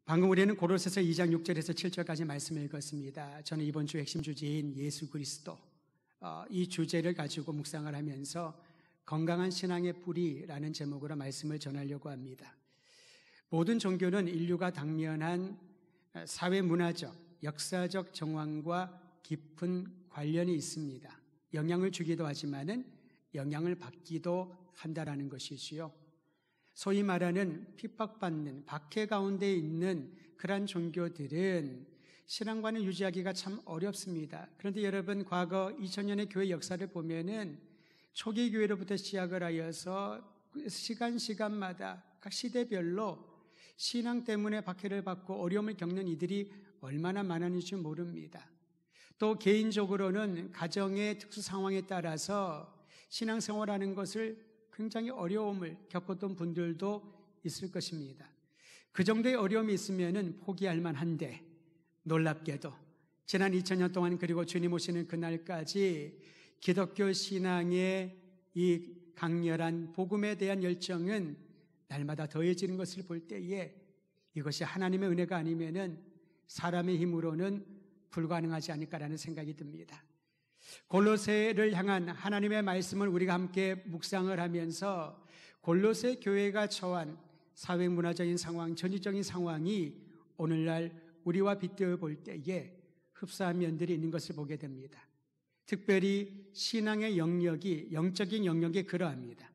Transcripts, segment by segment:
방금 우리는 고로새서 2장 6절에서 7절까지 말씀을 읽었습니다. 저는 이번 주 핵심 주제인 예수 그리스도, 이 주제를 가지고 묵상을 하면서 건강한 신앙의 뿌리라는 제목으로 말씀을 전하려고 합니다. 모든 종교는 인류가 당면한 사회문화적, 역사적 정황과 깊은 관련이 있습니다. 영향을 주기도 하지만은 영향을 받기도 한다라는 것이지요. 소위 말하는 핍박받는 박해 가운데 있는 그러한 종교들은 신앙관을 유지하기가 참 어렵습니다. 그런데 여러분, 과거 2000년의 교회 역사를 보면은 초기 교회로부터 시작을 하여서 시간마다 각 시대별로 신앙 때문에 박해를 받고 어려움을 겪는 이들이 얼마나 많았는지 모릅니다. 또 개인적으로는 가정의 특수 상황에 따라서 신앙생활하는 것을 굉장히 어려움을 겪었던 분들도 있을 것입니다. 그 정도의 어려움이 있으면은 포기할 만한데, 놀랍게도 지난 2000년 동안 그리고 주님 오시는 그날까지 기독교 신앙의 이 강렬한 복음에 대한 열정은 날마다 더해지는 것을 볼 때에 이것이 하나님의 은혜가 아니면은 사람의 힘으로는 불가능하지 않을까라는 생각이 듭니다. 골로새를 향한 하나님의 말씀을 우리가 함께 묵상을 하면서 골로새 교회가 처한 사회문화적인 상황, 전위적인 상황이 오늘날 우리와 빗대어 볼 때에 흡사한 면들이 있는 것을 보게 됩니다. 특별히 신앙의 영역이, 영적인 영역이 그러합니다.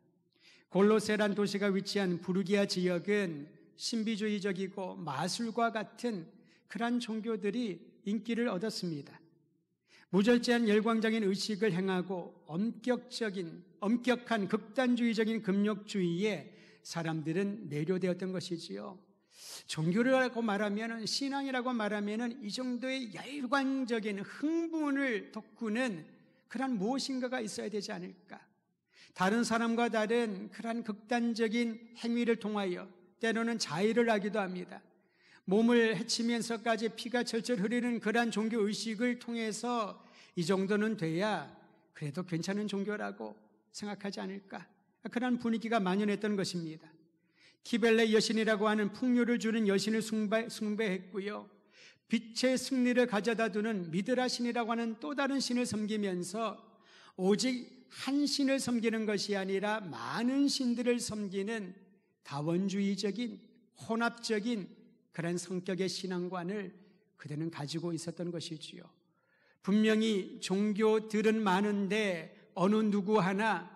골로새란 도시가 위치한 부르기아 지역은 신비주의적이고 마술과 같은 그러한 종교들이 인기를 얻었습니다. 무절제한 열광적인 의식을 행하고 엄격한 극단주의적인 금욕주의에 사람들은 매료되었던 것이지요. 종교라고 말하면, 신앙이라고 말하면 이 정도의 열광적인 흥분을 돋구는 그러한 무엇인가가 있어야 되지 않을까. 다른 사람과 다른 그러한 극단적인 행위를 통하여 때로는 자의를 하기도 합니다. 몸을 해치면서까지 피가 철철 흐르는 그러한 종교의식을 통해서 이 정도는 돼야 그래도 괜찮은 종교라고 생각하지 않을까. 그러한 분위기가 만연했던 것입니다. 키벨레 여신이라고 하는 풍요를 주는 여신을 숭배했고요. 빛의 승리를 가져다 두는 미드라 신이라고 하는 또 다른 신을 섬기면서 오직 한 신을 섬기는 것이 아니라 많은 신들을 섬기는 다원주의적인, 혼합적인 그런 성격의 신앙관을 그들은 가지고 있었던 것이지요. 분명히 종교들은 많은데 어느 누구 하나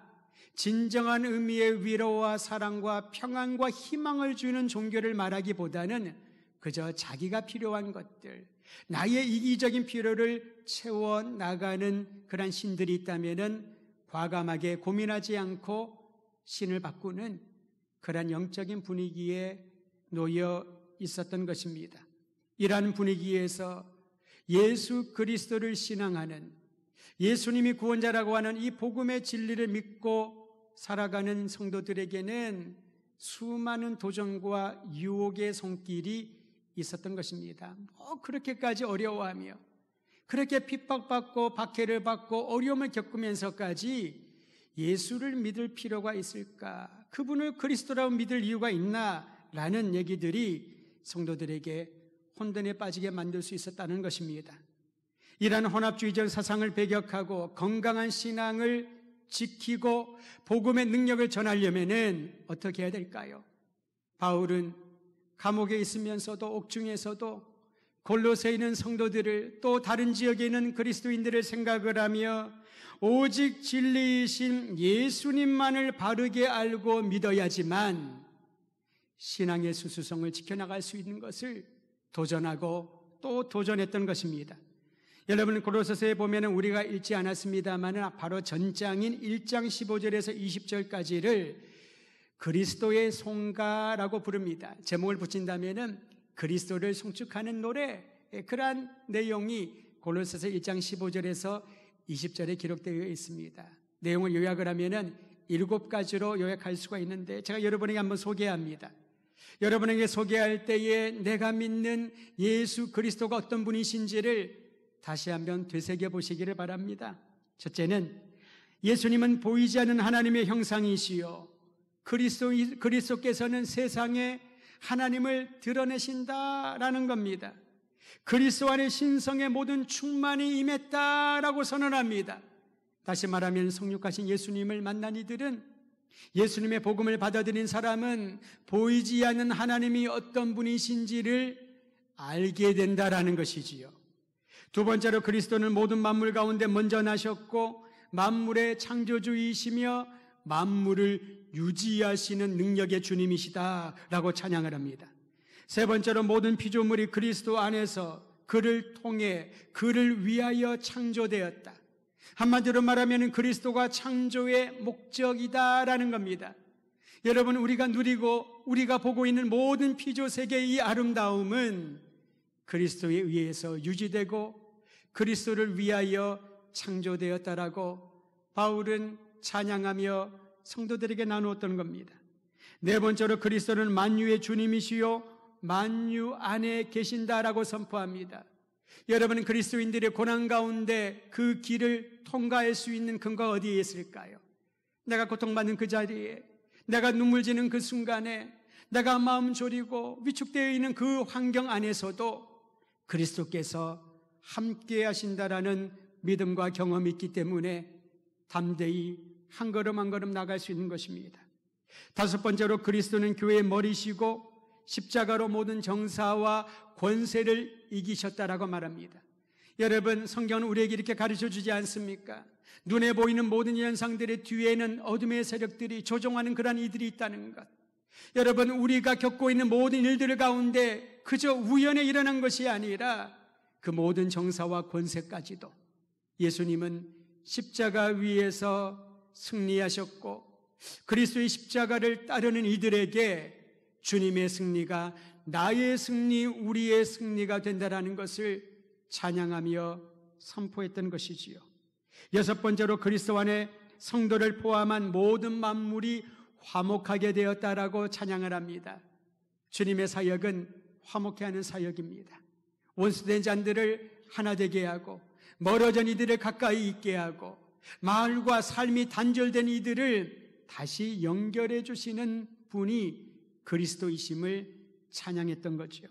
진정한 의미의 위로와 사랑과 평안과 희망을 주는 종교를 말하기보다는 그저 자기가 필요한 것들, 나의 이기적인 필요를 채워나가는 그런 신들이 있다면은 과감하게 고민하지 않고 신을 바꾸는 그런 영적인 분위기에 놓여 있었던 것입니다. 이러한 분위기에서 예수 그리스도를 신앙하는, 예수님이 구원자라고 하는 이 복음의 진리를 믿고 살아가는 성도들에게는 수많은 도전과 유혹의 손길이 있었던 것입니다. 그렇게까지 어려워하며 그렇게 핍박받고 박해를 받고 어려움을 겪으면서까지 예수를 믿을 필요가 있을까? 그분을 그리스도라고 믿을 이유가 있나? 라는 얘기들이 성도들에게 혼돈에 빠지게 만들 수 있었다는 것입니다. 이러한 혼합주의적 사상을 배격하고 건강한 신앙을 지키고 복음의 능력을 전하려면은 어떻게 해야 될까요? 바울은 감옥에 있으면서도 옥중에서도 골로새에 있는 성도들을, 또 다른 지역에 있는 그리스도인들을 생각을 하며 오직 진리이신 예수님만을 바르게 알고 믿어야지만 신앙의 수수성을 지켜나갈 수 있는 것을 도전하고 또 도전했던 것입니다. 여러분, 고로새서에 보면은 우리가 읽지 않았습니다만은 바로 전장인 1장 15절에서 20절까지를 그리스도의 송가라고 부릅니다. 제목을 붙인다면은 그리스도를 송축하는 노래, 그러한 내용이 고로새서 1장 15절에서 20절에 기록되어 있습니다. 내용을 요약을 하면은 7가지로 요약할 수가 있는데 제가 여러분에게 한번 소개합니다. 여러분에게 소개할 때에 내가 믿는 예수 그리스도가 어떤 분이신지를 다시 한번 되새겨 보시기를 바랍니다. 첫째는 예수님은 보이지 않는 하나님의 형상이시요 그리스도께서는 세상에 하나님을 드러내신다라는 겁니다. 그리스도 안에 신성의 모든 충만이 임했다라고 선언합니다. 다시 말하면 성육하신 예수님을 만난 이들은, 예수님의 복음을 받아들인 사람은 보이지 않는 하나님이 어떤 분이신지를 알게 된다라는 것이지요. 두 번째로 그리스도는 모든 만물 가운데 먼저 나셨고 만물의 창조주이시며 만물을 유지하시는 능력의 주님이시다라고 찬양을 합니다. 세 번째로 모든 피조물이 그리스도 안에서 그를 통해 그를 위하여 창조되었다. 한마디로 말하면 그리스도가 창조의 목적이다라는 겁니다. 여러분, 우리가 누리고 우리가 보고 있는 모든 피조 세계의 이 아름다움은 그리스도에 의해서 유지되고 그리스도를 위하여 창조되었다라고 바울은 찬양하며 성도들에게 나누었던 겁니다. 네 번째로 그리스도는 만유의 주님이시요 만유 안에 계신다라고 선포합니다. 여러분, 그리스도인들의 고난 가운데 그 길을 통과할 수 있는 근거가 어디에 있을까요? 내가 고통받는 그 자리에, 내가 눈물 지는 그 순간에, 내가 마음 졸이고 위축되어 있는 그 환경 안에서도 그리스도께서 함께 하신다라는 믿음과 경험이 있기 때문에 담대히 한 걸음 한 걸음 나갈 수 있는 것입니다. 다섯 번째로 그리스도는 교회의 머리시고 십자가로 모든 정사와 권세를 이기셨다라고 말합니다. 여러분, 성경은 우리에게 이렇게 가르쳐주지 않습니까? 눈에 보이는 모든 현상들의 뒤에는 어둠의 세력들이 조종하는 그러한 이들이 있다는 것. 여러분, 우리가 겪고 있는 모든 일들 가운데 그저 우연에 일어난 것이 아니라 그 모든 정사와 권세까지도 예수님은 십자가 위에서 승리하셨고 그리스도의 십자가를 따르는 이들에게 주님의 승리가 나의 승리, 우리의 승리가 된다라는 것을 찬양하며 선포했던 것이지요. 여섯 번째로 그리스도 안에 성도를 포함한 모든 만물이 화목하게 되었다라고 찬양을 합니다. 주님의 사역은 화목해 하는 사역입니다. 원수된 자들을 하나 되게 하고 멀어진 이들을 가까이 있게 하고 마을과 삶이 단절된 이들을 다시 연결해 주시는 분이 그리스도이심을 찬양했던 거죠.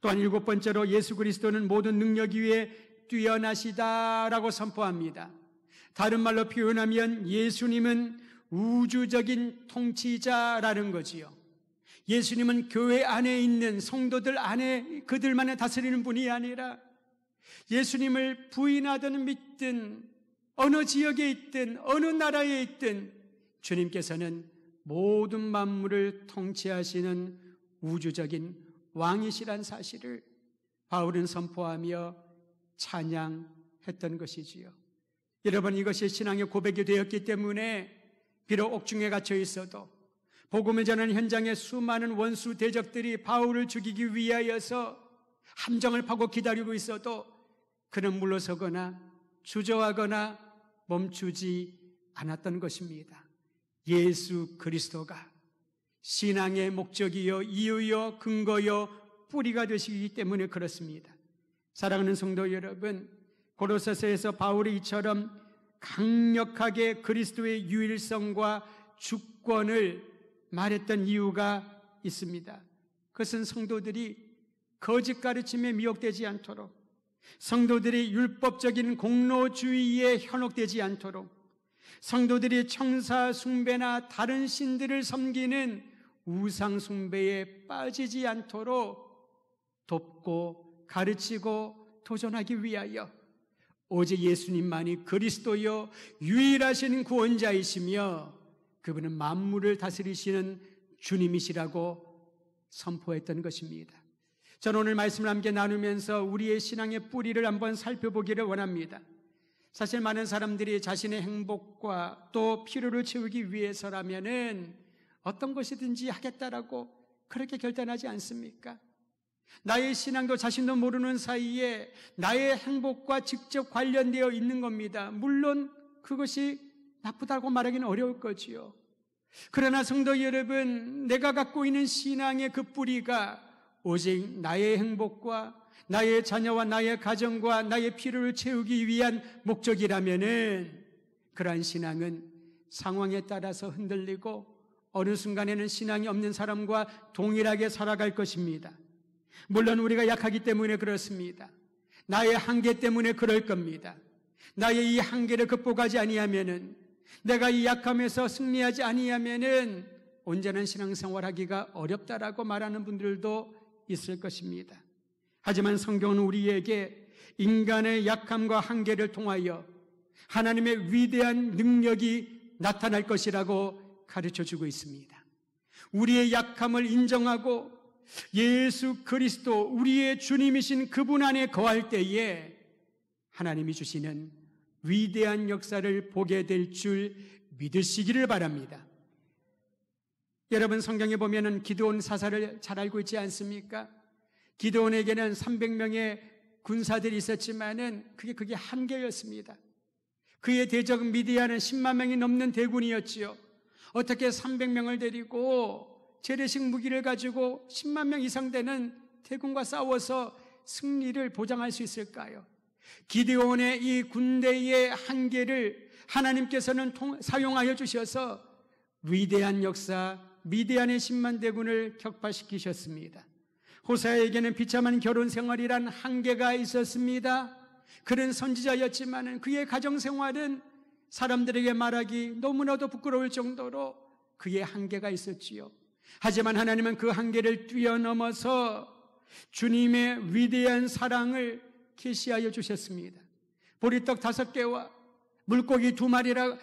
또한 일곱 번째로 예수 그리스도는 모든 능력 위에 뛰어나시다라고 선포합니다. 다른 말로 표현하면 예수님은 우주적인 통치자라는 거지요. 예수님은 교회 안에 있는 성도들 안에 그들만을 다스리는 분이 아니라 예수님을 부인하든 믿든 어느 지역에 있든 어느 나라에 있든 주님께서는 모든 만물을 통치하시는 우주적인 왕이시란 사실을 바울은 선포하며 찬양했던 것이지요. 여러분, 이것이 신앙의 고백이 되었기 때문에 비록 옥중에 갇혀 있어도 복음을 전하는 현장에 수많은 원수 대적들이 바울을 죽이기 위하여서 함정을 파고 기다리고 있어도 그는 물러서거나 주저하거나 멈추지 않았던 것입니다. 예수 그리스도가 신앙의 목적이요 이유요 근거요 뿌리가 되시기 때문에 그렇습니다. 사랑하는 성도 여러분, 고로새서에서 바울이 이처럼 강력하게 그리스도의 유일성과 주권을 말했던 이유가 있습니다. 그것은 성도들이 거짓 가르침에 미혹되지 않도록, 성도들이 율법적인 공로주의에 현혹되지 않도록, 성도들이 청사 숭배나 다른 신들을 섬기는 우상 숭배에 빠지지 않도록 돕고 가르치고 도전하기 위하여 오직 예수님만이 그리스도요 유일하신 구원자이시며 그분은 만물을 다스리시는 주님이시라고 선포했던 것입니다. 저는 오늘 말씀을 함께 나누면서 우리의 신앙의 뿌리를 한번 살펴보기를 원합니다. 사실 많은 사람들이 자신의 행복과 또 필요를 채우기 위해서라면은 어떤 것이든지 하겠다라고 그렇게 결단하지 않습니까? 나의 신앙도 자신도 모르는 사이에 나의 행복과 직접 관련되어 있는 겁니다. 물론 그것이 나쁘다고 말하기는 어려울 거지요. 그러나 성도 여러분, 내가 갖고 있는 신앙의 그 뿌리가 오직 나의 행복과 나의 자녀와 나의 가정과 나의 필요를 채우기 위한 목적이라면은 그러한 신앙은 상황에 따라서 흔들리고 어느 순간에는 신앙이 없는 사람과 동일하게 살아갈 것입니다. 물론 우리가 약하기 때문에 그렇습니다. 나의 한계 때문에 그럴 겁니다. 나의 이 한계를 극복하지 아니하면은, 내가 이 약함에서 승리하지 아니하면은 온전한 신앙생활하기가 어렵다라고 말하는 분들도 있을 것입니다. 하지만 성경은 우리에게 인간의 약함과 한계를 통하여 하나님의 위대한 능력이 나타날 것이라고 가르쳐주고 있습니다. 우리의 약함을 인정하고 예수 그리스도, 우리의 주님이신 그분 안에 거할 때에 하나님이 주시는 위대한 역사를 보게 될 줄 믿으시기를 바랍니다. 여러분, 성경에 보면은 기드온 사사를 잘 알고 있지 않습니까? 기드온에게는 300명의 군사들이 있었지만은 그게 한계였습니다. 그의 대적 미디안은 10만 명이 넘는 대군이었지요. 어떻게 300명을 데리고 재래식 무기를 가지고 10만 명 이상 되는 대군과 싸워서 승리를 보장할 수 있을까요? 기드온의 이 군대의 한계를 하나님께서는 사용하여 주셔서 위대한 역사, 미디안의 10만 대군을 격파시키셨습니다. 호세아에게는 비참한 결혼 생활이란 한계가 있었습니다. 그는 선지자였지만 그의 가정생활은 사람들에게 말하기 너무나도 부끄러울 정도로 그의 한계가 있었지요. 하지만 하나님은 그 한계를 뛰어넘어서 주님의 위대한 사랑을 계시하여 주셨습니다. 보리떡 5개와 물고기 2마리라고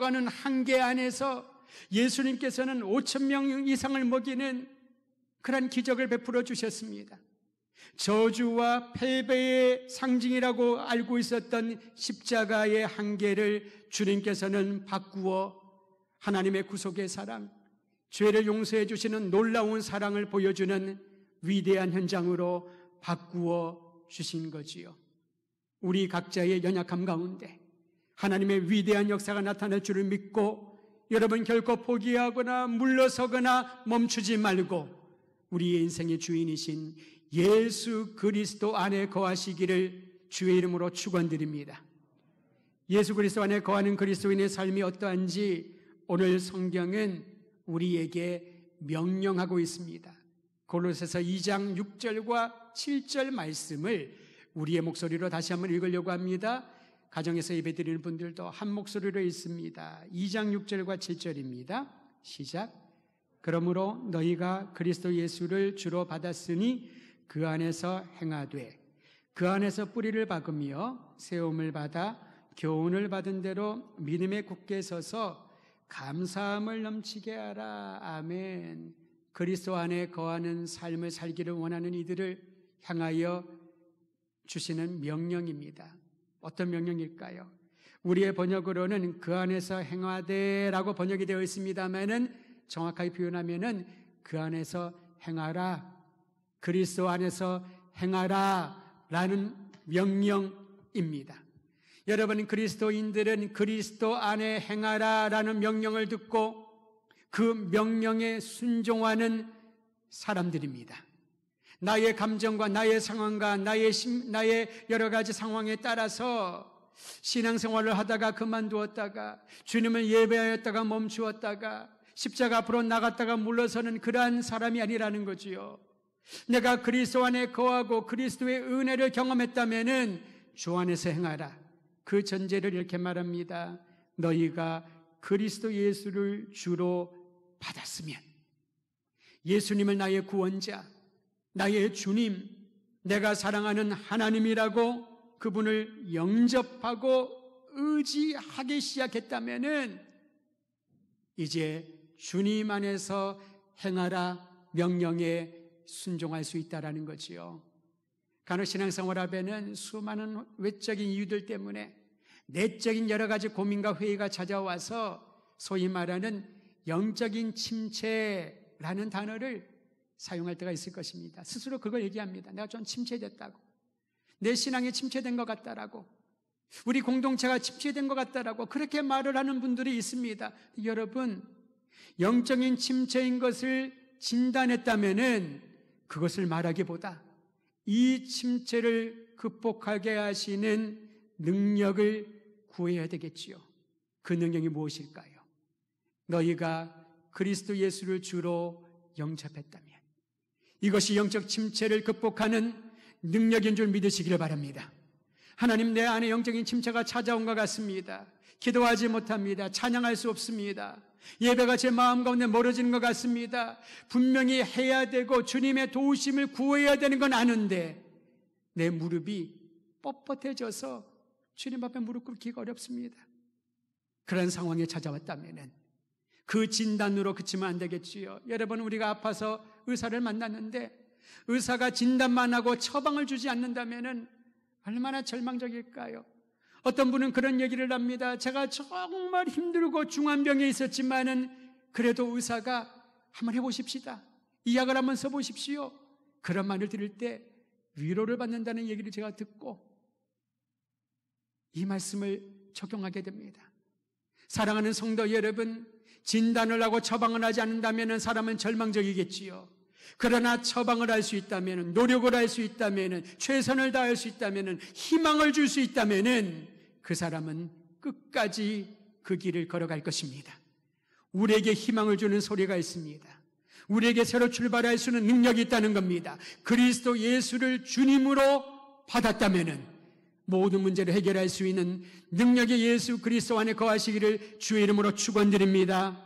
하는 한계 안에서 예수님께서는 5,000명 이상을 먹이는 그런 기적을 베풀어 주셨습니다. 저주와 패배의 상징이라고 알고 있었던 십자가의 한계를 주님께서는 바꾸어 하나님의 구속의 사랑, 죄를 용서해 주시는 놀라운 사랑을 보여주는 위대한 현장으로 바꾸어 주신 거지요. 우리 각자의 연약함 가운데 하나님의 위대한 역사가 나타날 줄을 믿고 여러분 결코 포기하거나 물러서거나 멈추지 말고 우리의 인생의 주인이신 예수 그리스도 안에 거하시기를 주의 이름으로 축원드립니다. 예수 그리스도 안에 거하는 그리스도인의 삶이 어떠한지 오늘 성경은 우리에게 명령하고 있습니다. 골로새서 2장 6절과 7절 말씀을 우리의 목소리로 다시 한번 읽으려고 합니다. 가정에서 예배드리는 분들도 한 목소리로 읽습니다. 2장 6절과 7절입니다. 시작. 그러므로 너희가 그리스도 예수를 주로 받았으니 그 안에서 행하되 그 안에서 뿌리를 박으며 세움을 받아 교훈을 받은 대로 믿음에 굳게 서서 감사함을 넘치게 하라. 아멘. 그리스도 안에 거하는 삶을 살기를 원하는 이들을 향하여 주시는 명령입니다. 어떤 명령일까요? 우리의 번역으로는 그 안에서 행하되라고 번역이 되어 있습니다만은 정확하게 표현하면은 그 안에서 행하라, 그리스도 안에서 행하라 라는 명령입니다. 여러분, 그리스도인들은 그리스도 안에 행하라 라는 명령을 듣고 그 명령에 순종하는 사람들입니다. 나의 감정과 나의 상황과 나의 여러 가지 상황에 따라서 신앙생활을 하다가 그만두었다가 주님을 예배하였다가 멈추었다가 십자가 앞으로 나갔다가 물러서는 그러한 사람이 아니라는 거지요. 내가 그리스도 안에 거하고 그리스도의 은혜를 경험했다면은 주 안에서 행하라. 그 전제를 이렇게 말합니다. 너희가 그리스도 예수를 주로 받았으면, 예수님을 나의 구원자, 나의 주님, 내가 사랑하는 하나님이라고 그분을 영접하고 의지하기 시작했다면은 이제 주님 안에서 행하라 명령에 순종할 수 있다라는 거지요. 간혹 신앙생활 앞에는 수많은 외적인 이유들 때문에 내적인 여러 가지 고민과 회의가 찾아와서 소위 말하는 영적인 침체라는 단어를 사용할 때가 있을 것입니다. 스스로 그걸 얘기합니다. 내가 좀 침체됐다고, 내 신앙이 침체된 것 같다라고, 우리 공동체가 침체된 것 같다라고 그렇게 말을 하는 분들이 있습니다. 여러분, 영적인 침체인 것을 진단했다면은 그것을 말하기보다 이 침체를 극복하게 하시는 능력을 구해야 되겠지요. 그 능력이 무엇일까요? 너희가 그리스도 예수를 주로 영접했다면 이것이 영적 침체를 극복하는 능력인 줄 믿으시기를 바랍니다. 하나님, 내 안에 영적인 침체가 찾아온 것 같습니다. 기도하지 못합니다. 찬양할 수 없습니다. 예배가 제 마음 가운데 멀어지는 것 같습니다. 분명히 해야 되고 주님의 도우심을 구해야 되는 건 아는데 내 무릎이 뻣뻣해져서 주님 앞에 무릎 꿇기가 어렵습니다. 그런 상황에 찾아왔다면 그 진단으로 그치면 안 되겠지요. 여러분, 우리가 아파서 의사를 만났는데 의사가 진단만 하고 처방을 주지 않는다면 얼마나 절망적일까요? 어떤 분은 그런 얘기를 합니다. 제가 정말 힘들고 중한 병에 있었지만은 그래도 의사가 한번 해보십시다. 이 약을 한번 써보십시오. 그런 말을 들을 때 위로를 받는다는 얘기를 제가 듣고 이 말씀을 적용하게 됩니다. 사랑하는 성도 여러분, 진단을 하고 처방을 하지 않는다면 사람은 절망적이겠지요. 그러나 처방을 할 수 있다면, 노력을 할 수 있다면, 최선을 다할 수 있다면, 희망을 줄 수 있다면 그 사람은 끝까지 그 길을 걸어갈 것입니다. 우리에게 희망을 주는 소리가 있습니다. 우리에게 새로 출발할 수 있는 능력이 있다는 겁니다. 그리스도 예수를 주님으로 받았다면 모든 문제를 해결할 수 있는 능력의 예수 그리스도 안에 거하시기를 주의 이름으로 축원드립니다.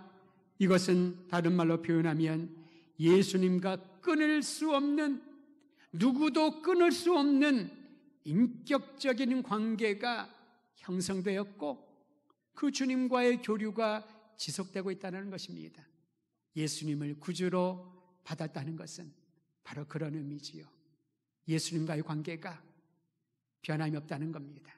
이것은 다른 말로 표현하면 예수님과 끊을 수 없는, 누구도 끊을 수 없는 인격적인 관계가 형성되었고 그 주님과의 교류가 지속되고 있다는 것입니다. 예수님을 구주로 받았다는 것은 바로 그런 의미지요. 예수님과의 관계가 변함이 없다는 겁니다.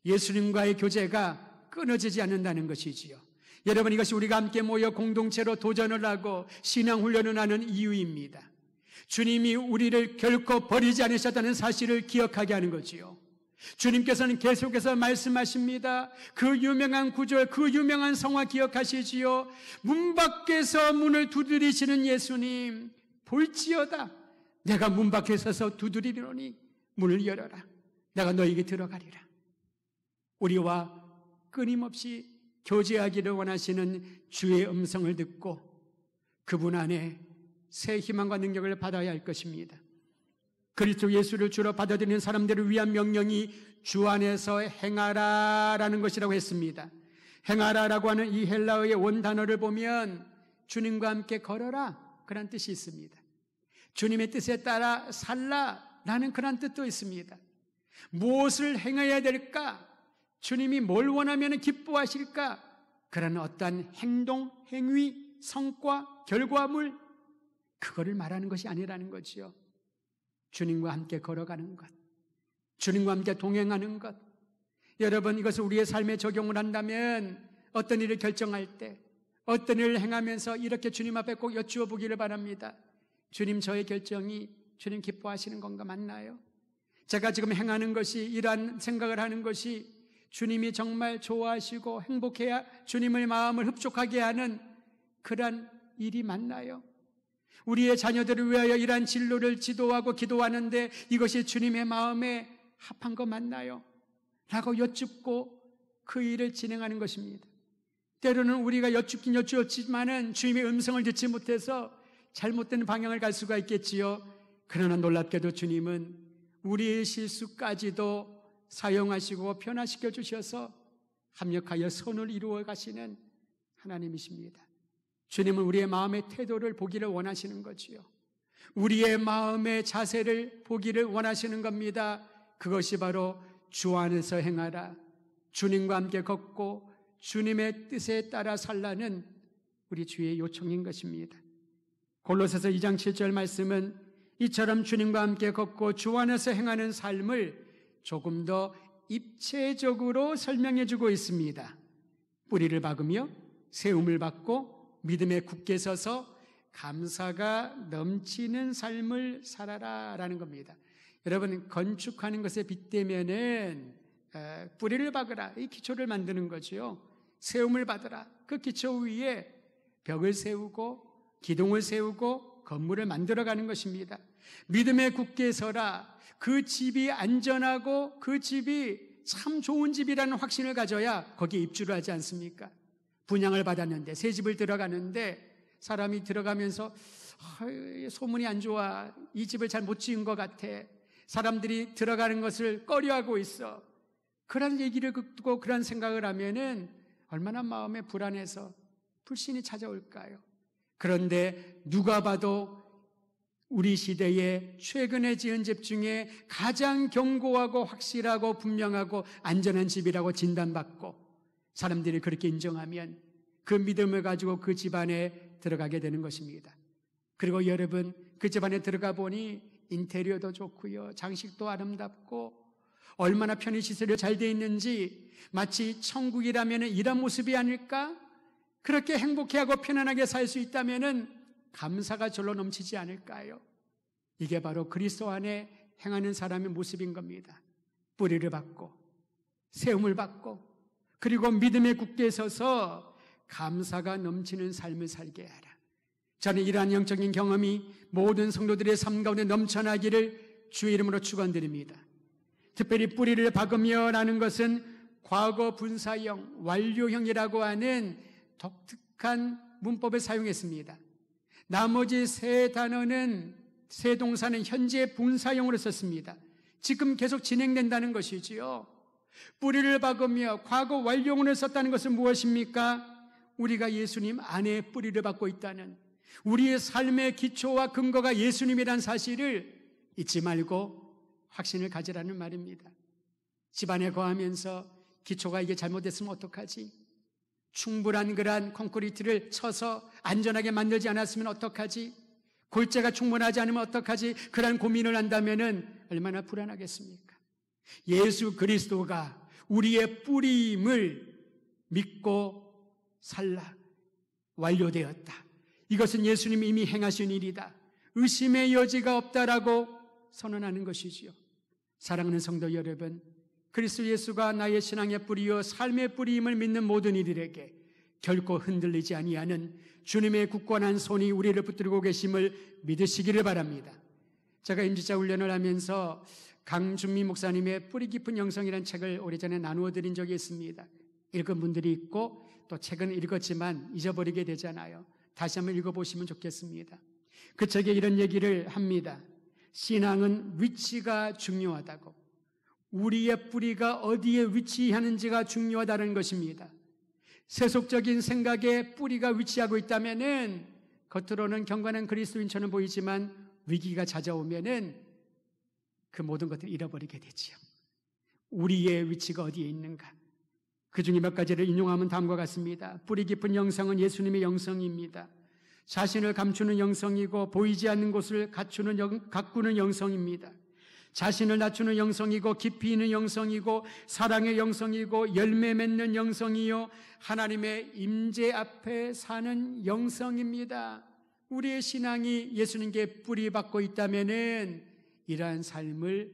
예수님과의 교제가 끊어지지 않는다는 것이지요. 여러분, 이것이 우리가 함께 모여 공동체로 도전을 하고 신앙훈련을 하는 이유입니다. 주님이 우리를 결코 버리지 않으셨다는 사실을 기억하게 하는 거지요. 주님께서는 계속해서 말씀하십니다. 그 유명한 구절, 그 유명한 성화 기억하시지요. 문 밖에서 문을 두드리시는 예수님, 볼지어다 내가 문 밖에 서서 두드리노니 문을 열어라. 내가 너에게 들어가리라. 우리와 끊임없이 교제하기를 원하시는 주의 음성을 듣고 그분 안에 새 희망과 능력을 받아야 할 것입니다. 그리스도 예수를 주로 받아들이는 사람들을 위한 명령이 주 안에서 행하라라는 것이라고 했습니다. 행하라라고 하는 이 헬라어의 원단어를 보면 주님과 함께 걸어라 그런 뜻이 있습니다. 주님의 뜻에 따라 살라라는 그런 뜻도 있습니다. 무엇을 행해야 될까? 주님이 뭘 원하면 기뻐하실까? 그런 어떤 행동, 행위, 성과, 결과물, 그거를 말하는 것이 아니라는 거지요. 주님과 함께 걸어가는 것, 주님과 함께 동행하는 것. 여러분, 이것을 우리의 삶에 적용을 한다면 어떤 일을 결정할 때, 어떤 일을 행하면서 이렇게 주님 앞에 꼭 여쭈어 보기를 바랍니다. 주님, 저의 결정이 주님 기뻐하시는 건가 맞나요? 제가 지금 행하는 것이, 이러한 생각을 하는 것이 주님이 정말 좋아하시고 행복해야 주님의 마음을 흡족하게 하는 그러한 일이 맞나요? 우리의 자녀들을 위하여 이러한 진로를 지도하고 기도하는데 이것이 주님의 마음에 합한 거 맞나요? 라고 여쭙고 그 일을 진행하는 것입니다. 때로는 우리가 여쭙긴 여쭈었지만은 주님의 음성을 듣지 못해서 잘못된 방향을 갈 수가 있겠지요. 그러나 놀랍게도 주님은 우리의 실수까지도 사용하시고 변화시켜 주셔서 합력하여 선을 이루어 가시는 하나님이십니다. 주님은 우리의 마음의 태도를 보기를 원하시는 거지요. 우리의 마음의 자세를 보기를 원하시는 겁니다. 그것이 바로 주 안에서 행하라, 주님과 함께 걷고 주님의 뜻에 따라 살라는 우리 주의 요청인 것입니다. 골로새서 2장 7절 말씀은 이처럼 주님과 함께 걷고 주 안에서 행하는 삶을 조금 더 입체적으로 설명해 주고 있습니다. 뿌리를 박으며 세움을 받고 믿음에 굳게 서서 감사가 넘치는 삶을 살아라 라는 겁니다. 여러분, 건축하는 것에 빗대면은 뿌리를 박으라, 이 기초를 만드는 거죠. 세움을 받으라, 그 기초 위에 벽을 세우고 기둥을 세우고 건물을 만들어가는 것입니다. 믿음에 굳게 서라, 그 집이 안전하고 그 집이 참 좋은 집이라는 확신을 가져야 거기에 입주를 하지 않습니까? 분양을 받았는데 새 집을 들어가는데 사람이 들어가면서 소문이 안 좋아. 이 집을 잘 못 지은 것 같아. 사람들이 들어가는 것을 꺼려하고 있어. 그런 얘기를 듣고 그런 생각을 하면은 얼마나 마음에 불안해서 불신이 찾아올까요? 그런데 누가 봐도 우리 시대에 최근에 지은 집 중에 가장 견고하고 확실하고 분명하고 안전한 집이라고 진단받고 사람들이 그렇게 인정하면 그 믿음을 가지고 그 집안에 들어가게 되는 것입니다. 그리고 여러분, 그 집안에 들어가 보니 인테리어도 좋고요, 장식도 아름답고 얼마나 편의시설이 잘 돼 있는지 마치 천국이라면 이런 모습이 아닐까? 그렇게 행복해하고 편안하게 살 수 있다면 감사가 절로 넘치지 않을까요? 이게 바로 그리스도 안에 행하는 사람의 모습인 겁니다. 뿌리를 받고 세움을 받고 그리고 믿음에 굳게 서서 감사가 넘치는 삶을 살게 하라. 저는 이러한 영적인 경험이 모든 성도들의 삶 가운데 넘쳐나기를 주의 이름으로 축원드립니다. 특별히 뿌리를 박으며 라는 것은 과거 분사형, 완료형이라고 하는 독특한 문법을 사용했습니다. 나머지 세 단어는, 세 동사는 현재 분사형으로 썼습니다. 지금 계속 진행된다는 것이지요. 뿌리를 박으며 과거 완료형을 썼다는 것은 무엇입니까? 우리가 예수님 안에 뿌리를 박고 있다는, 우리의 삶의 기초와 근거가 예수님이라는 사실을 잊지 말고 확신을 가지라는 말입니다. 집안에 거하면서 기초가 이게 잘못됐으면 어떡하지? 충분한 그러한 콘크리트를 쳐서 안전하게 만들지 않았으면 어떡하지? 골재가 충분하지 않으면 어떡하지? 그러한 고민을 한다면 얼마나 불안하겠습니까? 예수 그리스도가 우리의 뿌리임을 믿고 살라. 완료되었다. 이것은 예수님이 이미 행하신 일이다. 의심의 여지가 없다라고 선언하는 것이지요. 사랑하는 성도 여러분, 그리스도 예수가 나의 신앙의 뿌리요 삶의 뿌리임을 믿는 모든 이들에게 결코 흔들리지 아니하는 주님의 굳건한 손이 우리를 붙들고 계심을 믿으시기를 바랍니다. 제가 임지자 훈련을 하면서 강준미 목사님의 뿌리 깊은 영성이라는 책을 오래전에 나누어 드린 적이 있습니다. 읽은 분들이 있고 또 책은 읽었지만 잊어버리게 되잖아요. 다시 한번 읽어보시면 좋겠습니다. 그 책에 이런 얘기를 합니다. 신앙은 위치가 중요하다고, 우리의 뿌리가 어디에 위치하는지가 중요하다는 것입니다. 세속적인 생각에 뿌리가 위치하고 있다면은 겉으로는 경건한 그리스도인처럼 보이지만 위기가 찾아오면은 그 모든 것들을 잃어버리게 되지요. 우리의 위치가 어디에 있는가? 그 중에 몇 가지를 인용하면 다음과 같습니다. 뿌리 깊은 영성은 예수님의 영성입니다. 자신을 감추는 영성이고 보이지 않는 곳을 가꾸는 영성입니다. 자신을 낮추는 영성이고 깊이 있는 영성이고 사랑의 영성이고 열매 맺는 영성이요 하나님의 임재 앞에 사는 영성입니다. 우리의 신앙이 예수님께 뿌리박고 있다면은 이러한 삶을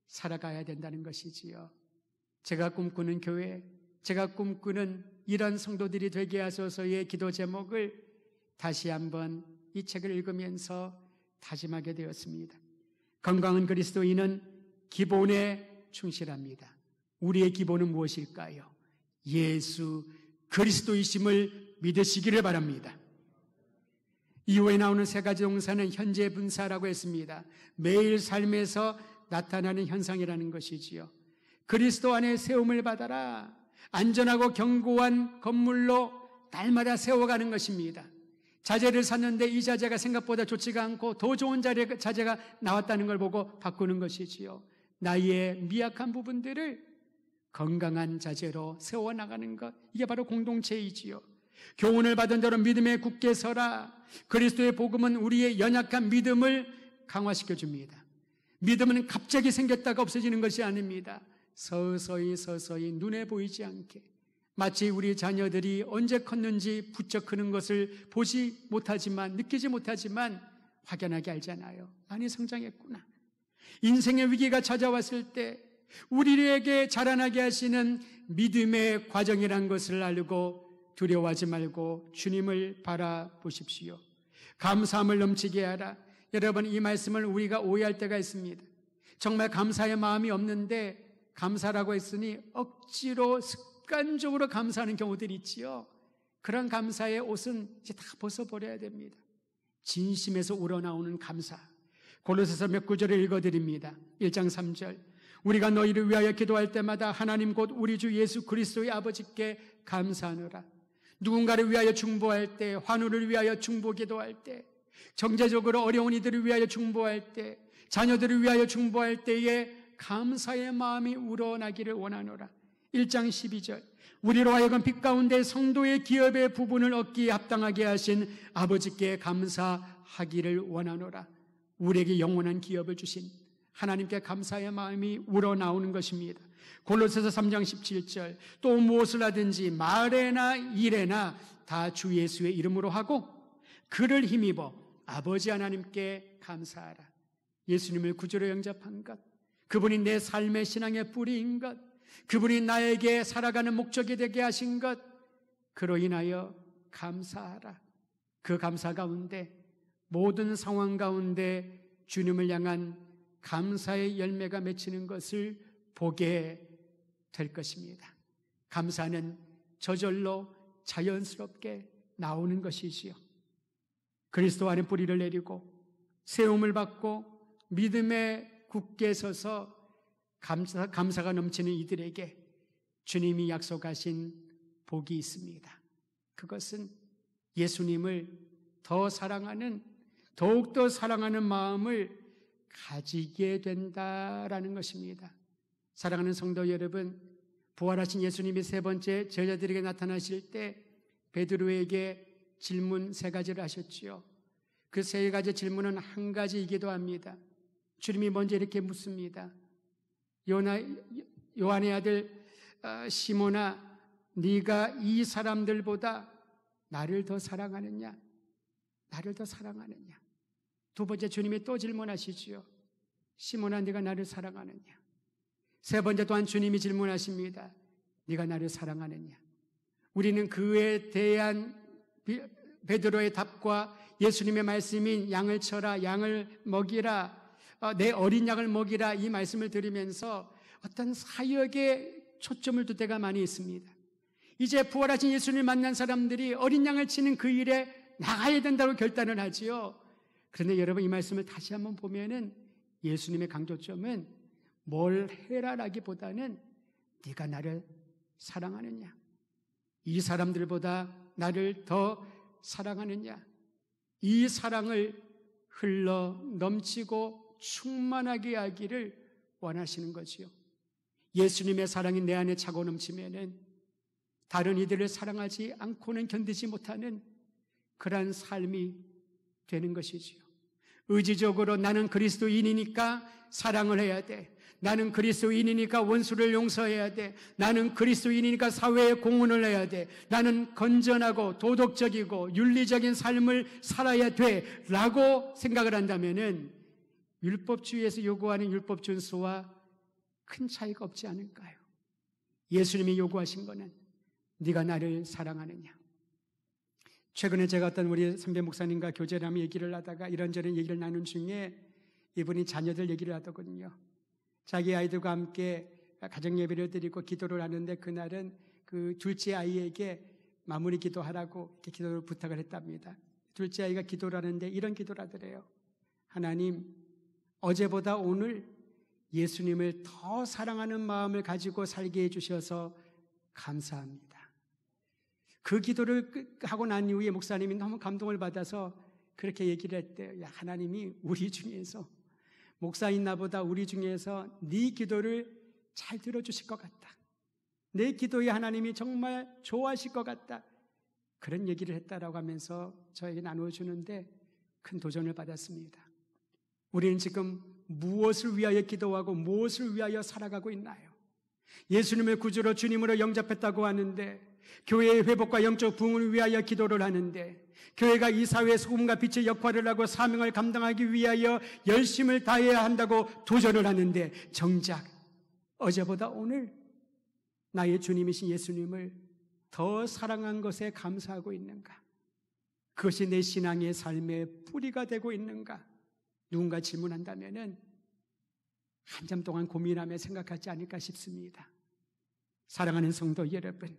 살아가야 된다는 것이지요. 제가 꿈꾸는 교회, 제가 꿈꾸는 이런 성도들이 되게 하소서의 기도 제목을 다시 한번 이 책을 읽으면서 다짐하게 되었습니다. 건강한 그리스도인은 기본에 충실합니다. 우리의 기본은 무엇일까요? 예수 그리스도이심을 믿으시기를 바랍니다. 이후에 나오는 세 가지 동사는 현재 분사라고 했습니다. 매일 삶에서 나타나는 현상이라는 것이지요. 그리스도 안에 세움을 받아라. 안전하고 견고한 건물로 날마다 세워가는 것입니다. 자재를 샀는데 이 자재가 생각보다 좋지가 않고 더 좋은 자재가 나왔다는 걸 보고 바꾸는 것이지요. 나의 미약한 부분들을 건강한 자재로 세워나가는 것, 이게 바로 공동체이지요. 교훈을 받은 대로 믿음에 굳게 서라. 그리스도의 복음은 우리의 연약한 믿음을 강화시켜줍니다. 믿음은 갑자기 생겼다가 없어지는 것이 아닙니다. 서서히 눈에 보이지 않게, 마치 우리 자녀들이 언제 컸는지 부쩍 크는 것을 보지 못하지만, 느끼지 못하지만 확연하게 알잖아요. 많이 성장했구나. 인생의 위기가 찾아왔을 때 우리에게 자라나게 하시는 믿음의 과정이란 것을 알고 두려워하지 말고 주님을 바라보십시오. 감사함을 넘치게 하라. 여러분, 이 말씀을 우리가 오해할 때가 있습니다. 정말 감사의 마음이 없는데 감사라고 했으니 억지로 습관적으로 감사하는 경우들이 있지요. 그런 감사의 옷은 이제 다 벗어버려야 됩니다. 진심에서 우러나오는 감사. 골로새서 몇 구절을 읽어드립니다. 1장 3절. 우리가 너희를 위하여 기도할 때마다 하나님 곧 우리 주 예수 그리스도의 아버지께 감사하노라. 누군가를 위하여 중보할 때, 환우를 위하여 중보 기도할 때, 경제적으로 어려운 이들을 위하여 중보할 때, 자녀들을 위하여 중보할 때에 감사의 마음이 우러나기를 원하노라. 1장 12절. 우리로 하여금 빛 가운데 성도의 기업의 부분을 얻기에 합당하게 하신 아버지께 감사하기를 원하노라. 우리에게 영원한 기업을 주신 하나님께 감사의 마음이 우러나오는 것입니다. 골로새서 3장 17절. 또 무엇을 하든지 말에나 일에나 다 주 예수의 이름으로 하고 그를 힘입어 아버지 하나님께 감사하라. 예수님을 구주로 영접한 것, 그분이 내 삶의 신앙의 뿌리인 것, 그분이 나에게 살아가는 목적이 되게 하신 것, 그로 인하여 감사하라. 그 감사 가운데, 모든 상황 가운데 주님을 향한 감사의 열매가 맺히는 것을 보게 될 것입니다. 감사는 저절로 자연스럽게 나오는 것이지요. 그리스도 안에 뿌리를 내리고 세움을 받고 믿음에 굳게 서서 감사가 넘치는 이들에게 주님이 약속하신 복이 있습니다. 그것은 예수님을 더 사랑하는, 더욱더 사랑하는 마음을 가지게 된다라는 것입니다. 사랑하는 성도 여러분, 부활하신 예수님이 세 번째 제자들에게 나타나실 때 베드로에게 질문 3가지를 하셨지요. 그 3가지 질문은 한 가지이기도 합니다. 주님이 먼저 이렇게 묻습니다. 요한의 아들 시몬아, 네가 이 사람들보다 나를 더 사랑하느냐? 나를 더 사랑하느냐? 2번째 주님이 또 질문하시지요. 시몬아, 네가 나를 사랑하느냐? 3번째 또한 주님이 질문하십니다. 네가 나를 사랑하느냐? 우리는 그에 대한 베드로의 답과 예수님의 말씀인 양을 쳐라, 양을 먹이라, 내 어린 양을 먹이라, 이 말씀을 들으면서 어떤 사역에 초점을 둘 때가 많이 있습니다. 이제 부활하신 예수님을 만난 사람들이 어린 양을 치는 그 일에 나가야 된다고 결단을 하지요. 그런데 여러분, 이 말씀을 다시 한번 보면은 예수님의 강조점은 뭘 해라라기보다는 네가 나를 사랑하느냐, 이 사람들보다 나를 더 사랑하느냐, 이 사랑을 흘러 넘치고 충만하게 하기를 원하시는 거지요. 예수님의 사랑이 내 안에 차고 넘치면은 다른 이들을 사랑하지 않고는 견디지 못하는 그러한 삶이 되는 것이지요. 의지적으로 나는 그리스도인이니까 사랑을 해야 돼. 나는 그리스도인이니까 원수를 용서해야 돼. 나는 그리스도인이니까 사회에 공헌을 해야 돼. 나는 건전하고 도덕적이고 윤리적인 삶을 살아야 돼 라고 생각을 한다면은 율법주의에서 요구하는 율법 준수와 큰 차이가 없지 않을까요? 예수님이 요구하신 거는 네가 나를 사랑하느냐. 최근에 제가 어떤 우리 선배 목사님과 교제를 하며 얘기를 하다가 이런저런 얘기를 나눈 중에 이분이 자녀들 얘기를 하더군요. 자기 아이들과 함께 가정 예배를 드리고 기도를 하는데 그날은 그 둘째 아이에게 마무리 기도하라고 이렇게 기도를 부탁을 했답니다. 둘째 아이가 기도를 하는데 이런 기도를 하더래요. 하나님, 어제보다 오늘 예수님을 더 사랑하는 마음을 가지고 살게 해주셔서 감사합니다. 그 기도를 하고 난 이후에 목사님이 너무 감동을 받아서 그렇게 얘기를 했대요. 야, 하나님이 우리 중에서, 목사인 나보다 우리 중에서 네 기도를 잘 들어주실 것 같다. 내 기도에 하나님이 정말 좋아하실 것 같다. 그런 얘기를 했다라고 하면서 저에게 나누어주는데 큰 도전을 받았습니다. 우리는 지금 무엇을 위하여 기도하고 무엇을 위하여 살아가고 있나요? 예수님을 구주로 주님으로 영접했다고 하는데, 교회의 회복과 영적 부흥을 위하여 기도를 하는데, 교회가 이 사회의 소금과 빛의 역할을 하고 사명을 감당하기 위하여 열심을 다해야 한다고 도전을 하는데, 정작 어제보다 오늘 나의 주님이신 예수님을 더 사랑한 것에 감사하고 있는가? 그것이 내 신앙의 삶의 뿌리가 되고 있는가? 누군가 질문한다면은 한참 동안 고민하며 생각하지 않을까 싶습니다. 사랑하는 성도 여러분,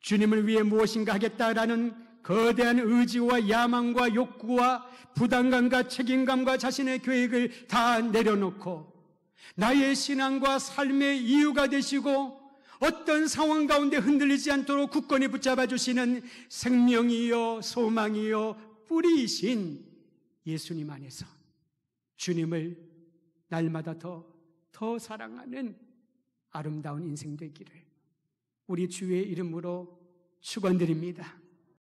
주님을 위해 무엇인가 하겠다라는 거대한 의지와 야망과 욕구와 부담감과 책임감과 자신의 계획을 다 내려놓고 나의 신앙과 삶의 이유가 되시고 어떤 상황 가운데 흔들리지 않도록 굳건히 붙잡아 주시는 생명이요 소망이요 뿌리이신 예수님 안에서 주님을 날마다 더 사랑하는 아름다운 인생 되기를 우리 주의 이름으로 축원드립니다.